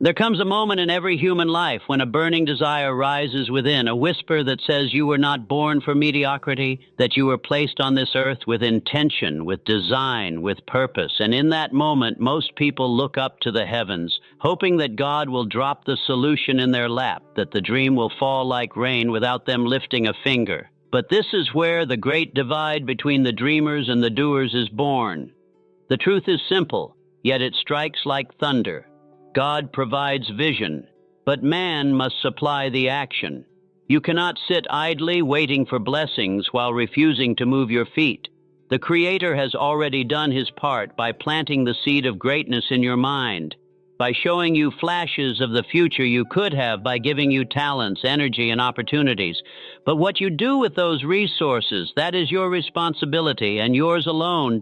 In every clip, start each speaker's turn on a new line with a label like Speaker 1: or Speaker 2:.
Speaker 1: There comes a moment in every human life when a burning desire rises within, a whisper that says you were not born for mediocrity, that you were placed on this earth with intention, with design, with purpose. And in that moment, most people look up to the heavens, hoping that God will drop the solution in their lap, that the dream will fall like rain without them lifting a finger. But this is where the great divide between the dreamers and the doers is born. The truth is simple, yet it strikes like thunder. God provides vision, but man must supply the action. You cannot sit idly waiting for blessings while refusing to move your feet. The Creator has already done his part by planting the seed of greatness in your mind, by showing you flashes of the future you could have, by giving you talents, energy, and opportunities. But what you do with those resources, that is your responsibility and yours alone.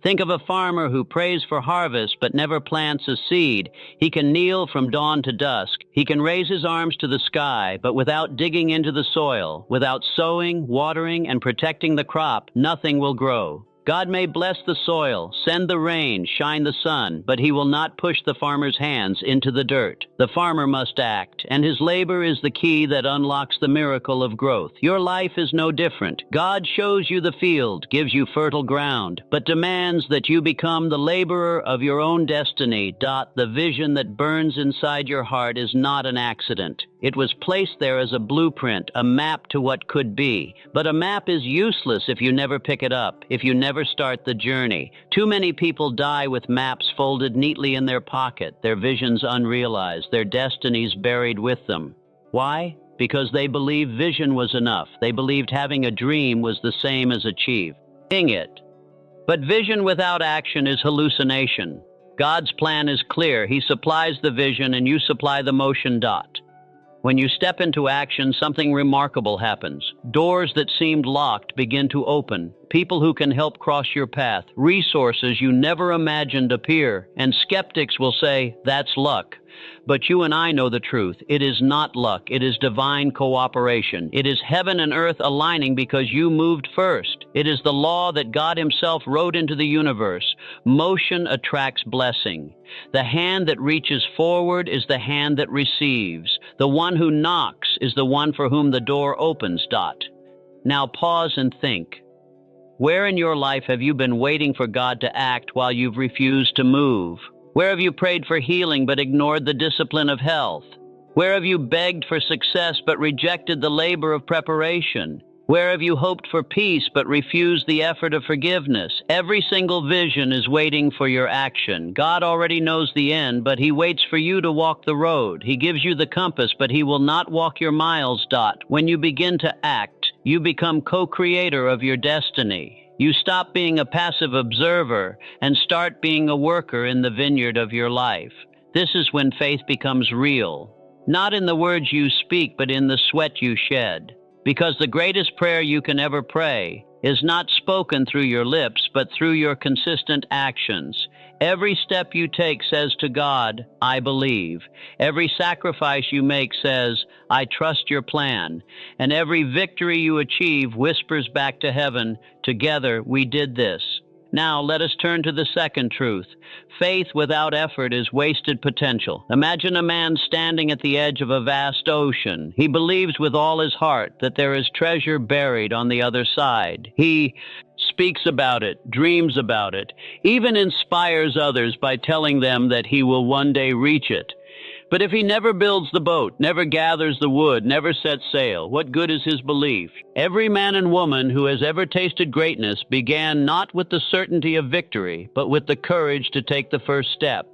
Speaker 1: Think of a farmer who prays for harvest but never plants a seed. He can kneel from dawn to dusk. He can raise his arms to the sky, but without digging into the soil, without sowing, watering, and protecting the crop, nothing will grow. God may bless the soil, send the rain, shine the sun, but he will not push the farmer's hands into the dirt. The farmer must act, and his labor is the key that unlocks the miracle of growth. Your life is no different. God shows you the field, gives you fertile ground, but demands that you become the laborer of your own destiny. The vision that burns inside your heart is not an accident. It was placed there as a blueprint, a map to what could be. But a map is useless if you never pick it up, if you never start the journey. Too many people die with maps folded neatly in their pocket, their visions unrealized, their destinies buried with them. Why? Because they believed vision was enough. They believed having a dream was the same as achieving it. But vision without action is hallucination. God's plan is clear. He supplies the vision and you supply the motion. When you step into action, something remarkable happens. Doors that seemed locked begin to open. People who can help cross your path. Resources you never imagined appear. And skeptics will say, that's luck. But you and I know the truth. It is not luck. It is divine cooperation. It is heaven and earth aligning because you moved first. It is the law that God himself wrote into the universe. Motion attracts blessing. The hand that reaches forward is the hand that receives. The one who knocks is the one for whom the door opens. Now pause and think. Where in your life have you been waiting for God to act while you've refused to move? Where have you prayed for healing but ignored the discipline of health? Where have you begged for success but rejected the labor of preparation? Where have you hoped for peace but refused the effort of forgiveness? Every single vision is waiting for your action. God already knows the end, but he waits for you to walk the road. He gives you the compass, but he will not walk your miles. When you begin to act, you become co-creator of your destiny. You stop being a passive observer and start being a worker in the vineyard of your life. This is when faith becomes real, not in the words you speak, but in the sweat you shed. Because the greatest prayer you can ever pray is not spoken through your lips, but through your consistent actions. Every step you take says to God, I believe. Every sacrifice you make says, I trust your plan. And every victory you achieve whispers back to heaven, together we did this. Now let us turn to the second truth. Faith without effort is wasted potential. Imagine a man standing at the edge of a vast ocean. He believes with all his heart that there is treasure buried on the other side. He speaks about it, dreams about it, even inspires others by telling them that he will one day reach it. But if he never builds the boat, never gathers the wood, never sets sail, what good is his belief? Every man and woman who has ever tasted greatness began not with the certainty of victory, but with the courage to take the first step.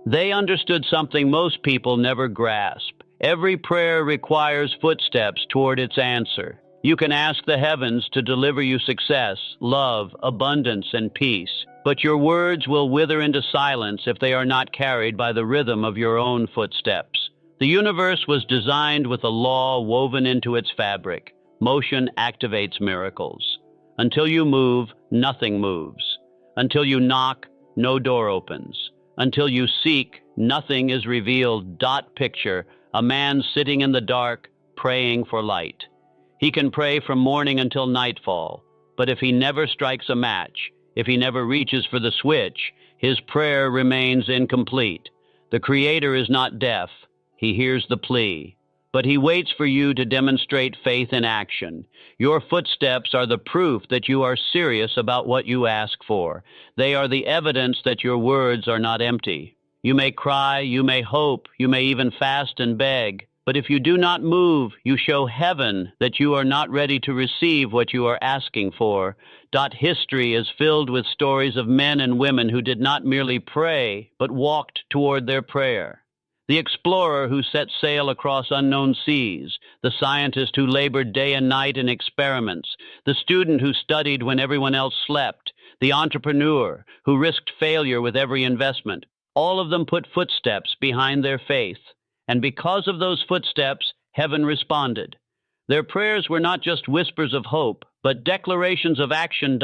Speaker 1: They understood something most people never grasp. Every prayer requires footsteps toward its answer. You can ask the heavens to deliver you success, love, abundance, and peace. But your words will wither into silence if they are not carried by the rhythm of your own footsteps. The universe was designed with a law woven into its fabric. Motion activates miracles. Until you move, nothing moves. Until you knock, no door opens. Until you seek, nothing is revealed. Picture a man sitting in the dark, praying for light. He can pray from morning until nightfall, but if he never strikes a match, if he never reaches for the switch, his prayer remains incomplete. The Creator is not deaf. He hears the plea. But He waits for you to demonstrate faith in action. Your footsteps are the proof that you are serious about what you ask for. They are the evidence that your words are not empty. You may cry, you may hope, you may even fast and beg. But if you do not move, you show heaven that you are not ready to receive what you are asking for. History is filled with stories of men and women who did not merely pray, but walked toward their prayer. The explorer who set sail across unknown seas, the scientist who labored day and night in experiments, the student who studied when everyone else slept, the entrepreneur who risked failure with every investment, all of them put footsteps behind their faith. And because of those footsteps, heaven responded. Their prayers were not just whispers of hope, but declarations of action.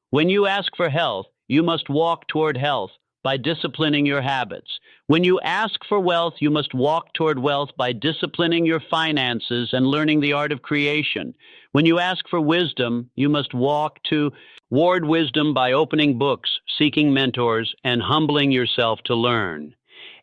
Speaker 1: When you ask for health, you must walk toward health by disciplining your habits. When you ask for wealth, you must walk toward wealth by disciplining your finances and learning the art of creation. When you ask for wisdom, you must walk toward wisdom by opening books, seeking mentors, and humbling yourself to learn.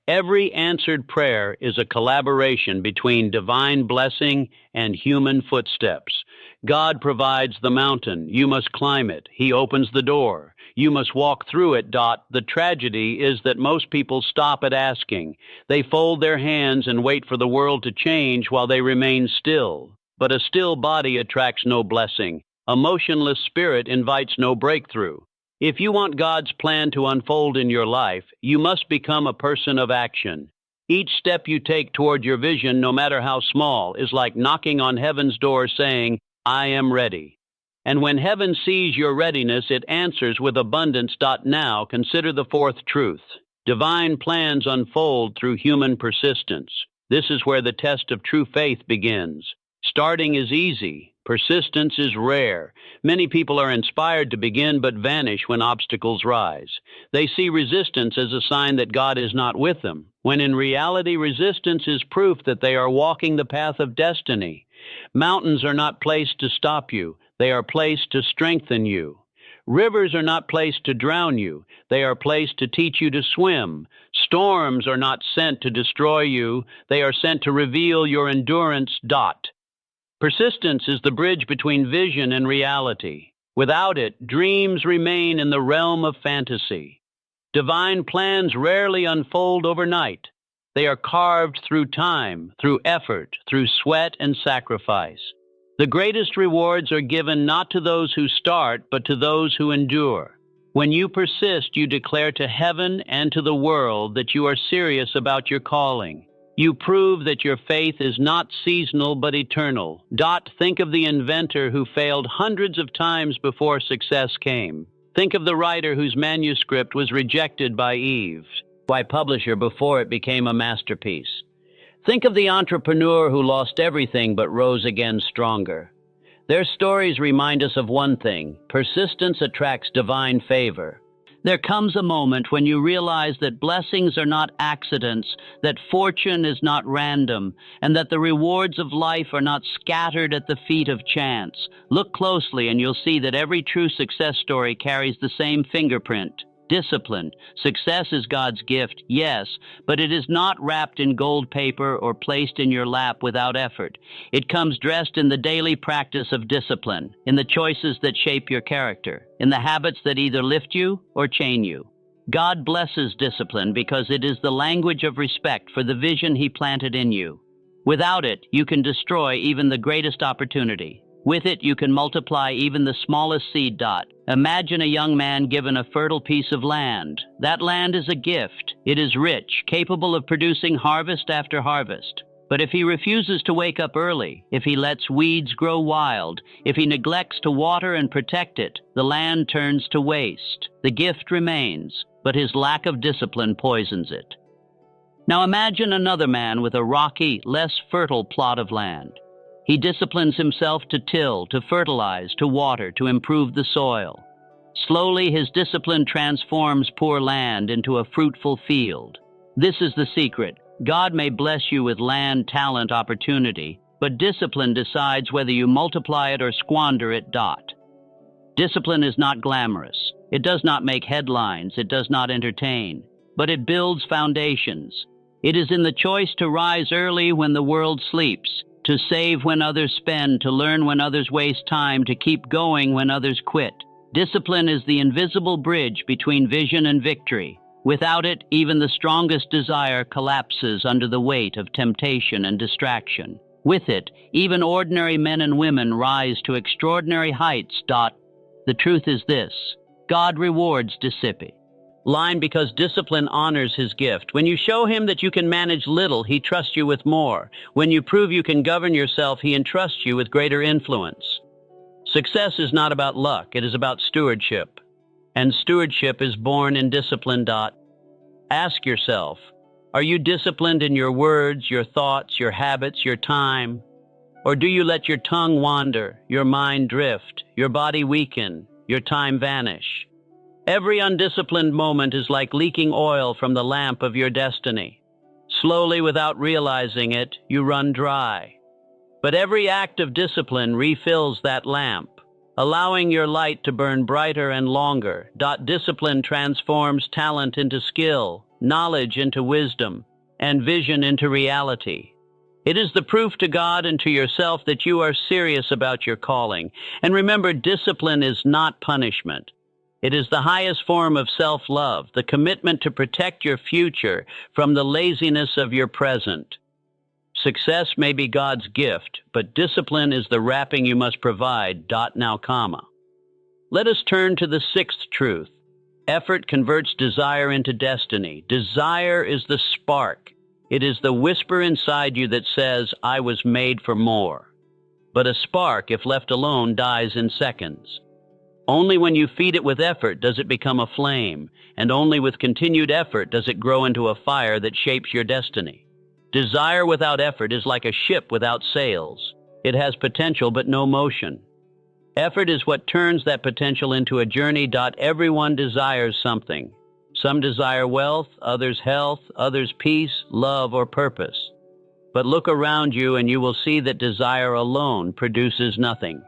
Speaker 1: Every answered prayer is a collaboration between divine blessing and human footsteps. God provides the mountain. You must climb it. He opens the door. You must walk through it. The tragedy is that most people stop at asking. They fold their hands and wait for the world to change while they remain still. But a still body attracts no blessing. A motionless spirit invites no breakthrough. If you want God's plan to unfold in your life, you must become a person of action. Each step you take toward your vision, no matter how small, is like knocking on heaven's door saying, "I am ready." And when heaven sees your readiness, it answers with abundance. Now, consider the fourth truth. Divine plans unfold through human persistence. This is where the test of true faith begins. Starting is easy. Persistence is rare. Many people are inspired to begin but vanish when obstacles rise. They see resistance as a sign that God is not with them, when in reality resistance is proof that they are walking the path of destiny. Mountains are not placed to stop you. They are placed to strengthen you. Rivers are not placed to drown you. They are placed to teach you to swim. Storms are not sent to destroy you. They are sent to reveal your endurance. Persistence is the bridge between vision and reality. Without it, dreams remain in the realm of fantasy. Divine plans rarely unfold overnight. They are carved through time, through effort, through sweat and sacrifice. The greatest rewards are given not to those who start, but to those who endure. When you persist, you declare to heaven and to the world that you are serious about your calling. You prove that your faith is not seasonal but eternal. Think of the inventor who failed hundreds of times before success came. Think of the writer whose manuscript was rejected by Eve, by publisher before it became a masterpiece. Think of the entrepreneur who lost everything but rose again stronger. Their stories remind us of one thing: persistence attracts divine favor. There comes a moment when you realize that blessings are not accidents, that fortune is not random, and that the rewards of life are not scattered at the feet of chance. Look closely and you'll see that every true success story carries the same fingerprint: discipline. Success is God's gift, yes, but it is not wrapped in gold paper or placed in your lap without effort. It comes dressed in the daily practice of discipline, in the choices that shape your character, in the habits that either lift you or chain you. God blesses discipline because it is the language of respect for the vision He planted in you. Without it, you can destroy even the greatest opportunity. With it, you can multiply even the smallest seed. Imagine a young man given a fertile piece of land. That land is a gift. It is rich, capable of producing harvest after harvest. But if he refuses to wake up early, if he lets weeds grow wild, if he neglects to water and protect it, the land turns to waste. The gift remains, but his lack of discipline poisons it. Now imagine another man with a rocky, less fertile plot of land. He disciplines himself to till, to fertilize, to water, to improve the soil. Slowly, his discipline transforms poor land into a fruitful field. This is the secret. God may bless you with land, talent, opportunity, but discipline decides whether you multiply it or squander it. Discipline is not glamorous. It does not make headlines. It does not entertain. but it builds foundations. It is in the choice to rise early when the world sleeps, to save when others spend, to learn when others waste time, to keep going when others quit. Discipline is the invisible bridge between vision and victory. Without it, even the strongest desire collapses under the weight of temptation and distraction. With it, even ordinary men and women rise to extraordinary heights. The truth is this: God rewards discipline. Line because discipline honors his gift. When you show him that you can manage little, he trusts you with more. When you prove you can govern yourself, he entrusts you with greater influence. Success is not about luck, it is about stewardship. And stewardship is born in discipline. Ask yourself, are you disciplined in your words, your thoughts, your habits, your time? Or do you let your tongue wander, your mind drift, your body weaken, your time vanish? Every undisciplined moment is like leaking oil from the lamp of your destiny. Slowly, without realizing it, you run dry. But every act of discipline refills that lamp, allowing your light to burn brighter and longer. Discipline transforms talent into skill, knowledge into wisdom, and vision into reality. It is the proof to God and to yourself that you are serious about your calling. And remember, discipline is not punishment. It is the highest form of self-love, the commitment to protect your future from the laziness of your present. Success may be God's gift, but discipline is the wrapping you must provide. Now, comma. Let us turn to the sixth truth. Effort converts desire into destiny. Desire is the spark. It is the whisper inside you that says, I was made for more. But a spark, if left alone, dies in seconds. Only when you feed it with effort does it become a flame, and only with continued effort does it grow into a fire that shapes your destiny. Desire without effort is like a ship without sails. It has potential but no motion. Effort is what turns that potential into a journey. Everyone desires something. Some desire wealth, others health, others peace, love, or purpose. But look around you and you will see that desire alone produces nothing.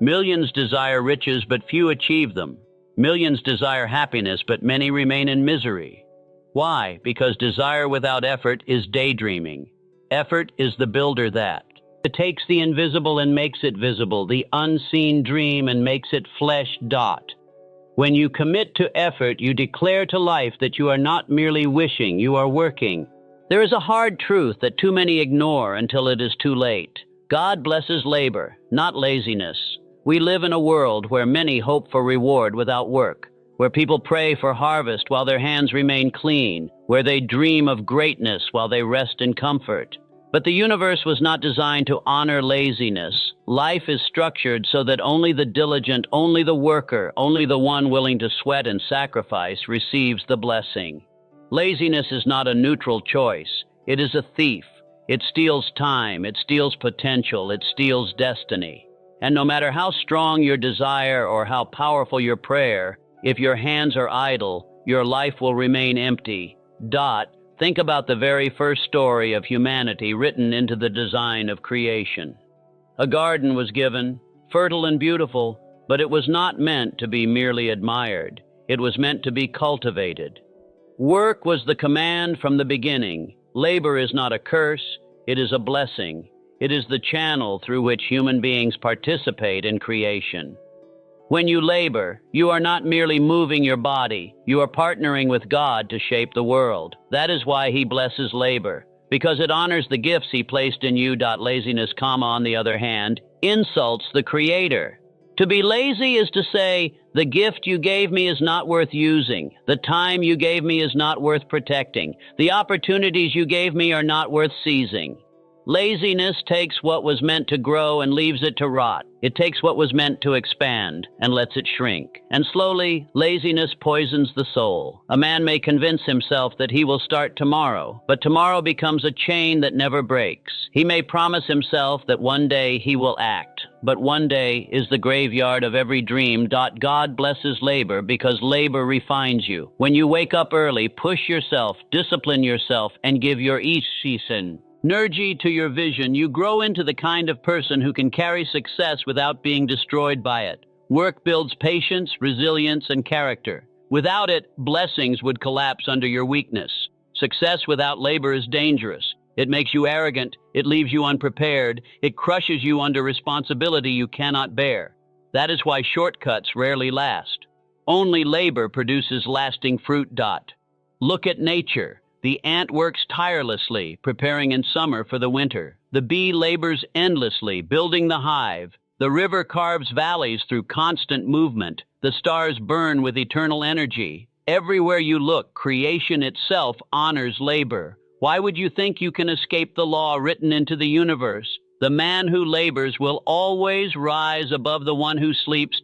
Speaker 1: Millions desire riches, but few achieve them. Millions desire happiness, but many remain in misery. Why? Because desire without effort is daydreaming. Effort is the builder that. It takes the invisible and makes it visible, the unseen dream and makes it flesh. When you commit to effort, you declare to life that you are not merely wishing, you are working. There is a hard truth that too many ignore until it is too late. God blesses labor, not laziness. We live in a world where many hope for reward without work, where people pray for harvest while their hands remain clean, where they dream of greatness while they rest in comfort. But the universe was not designed to honor laziness. Life is structured so that only the diligent, only the worker, only the one willing to sweat and sacrifice receives the blessing. Laziness is not a neutral choice. It is a thief. It steals time, it steals potential, it steals destiny. And no matter how strong your desire or how powerful your prayer, if your hands are idle, your life will remain empty. Think about the very first story of humanity written into the design of creation. A garden was given, fertile and beautiful, but it was not meant to be merely admired. It was meant to be cultivated. Work was the command from the beginning. Labor is not a curse, it is a blessing. It is the channel through which human beings participate in creation. When you labor, you are not merely moving your body, you are partnering with God to shape the world. That is why He blesses labor, because it honors the gifts He placed in you. Laziness, on the other hand, insults the Creator. To be lazy is to say, the gift you gave me is not worth using, the time you gave me is not worth protecting, the opportunities you gave me are not worth seizing. Laziness takes what was meant to grow and leaves it to rot. It takes what was meant to expand and lets it shrink. And slowly, laziness poisons the soul. A man may convince himself that he will start tomorrow, but tomorrow becomes a chain that never breaks. He may promise himself that one day he will act, but one day is the graveyard of every dream. God blesses labor because labor refines you. When you wake up early, push yourself, discipline yourself, and give your energy to your vision, you grow into the kind of person who can carry success without being destroyed by it. Work builds patience, resilience, and character. Without it, blessings would collapse under your weakness. Success without labor is dangerous. It makes you arrogant, it leaves you unprepared, it crushes you under responsibility you cannot bear. That is why shortcuts rarely last. Only labor produces lasting fruit. Look at nature. The ant works tirelessly, preparing in summer for the winter. The bee labors endlessly, building the hive. The river carves valleys through constant movement. The stars burn with eternal energy. Everywhere you look, creation itself honors labor. Why would you think you can escape the law written into the universe? The man who labors will always rise above the one who sleeps.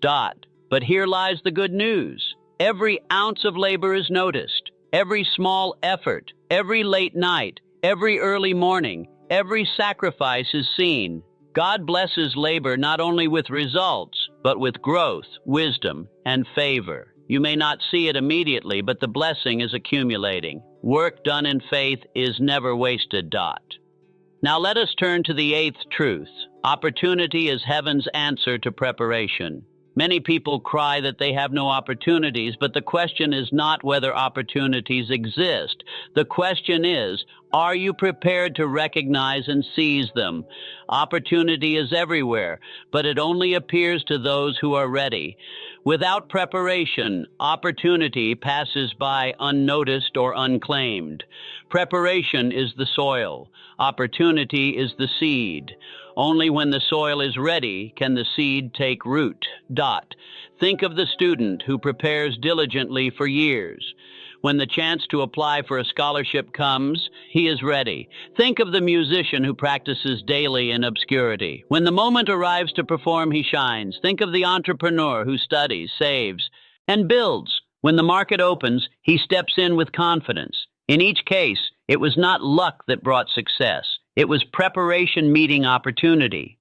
Speaker 1: But here lies the good news. Every ounce of labor is noticed. Every small effort, every late night, every early morning, every sacrifice is seen. God blesses labor not only with results, but with growth, wisdom, and favor. You may not see it immediately, but the blessing is accumulating. Work done in faith is never wasted. Now let us turn to the eighth truth. Opportunity is heaven's answer to preparation. Many people cry that they have no opportunities, but the question is not whether opportunities exist. The question is, are you prepared to recognize and seize them? Opportunity is everywhere, but it only appears to those who are ready. Without preparation, opportunity passes by unnoticed or unclaimed. Preparation is the soil. Opportunity is the seed. Only when the soil is ready can the seed take root. Think of the student who prepares diligently for years. When the chance to apply for a scholarship comes, he is ready. Think of the musician who practices daily in obscurity. When the moment arrives to perform, he shines. Think of the entrepreneur who studies, saves, and builds. When the market opens, he steps in with confidence. In each case, it was not luck that brought success. It was preparation meeting opportunity.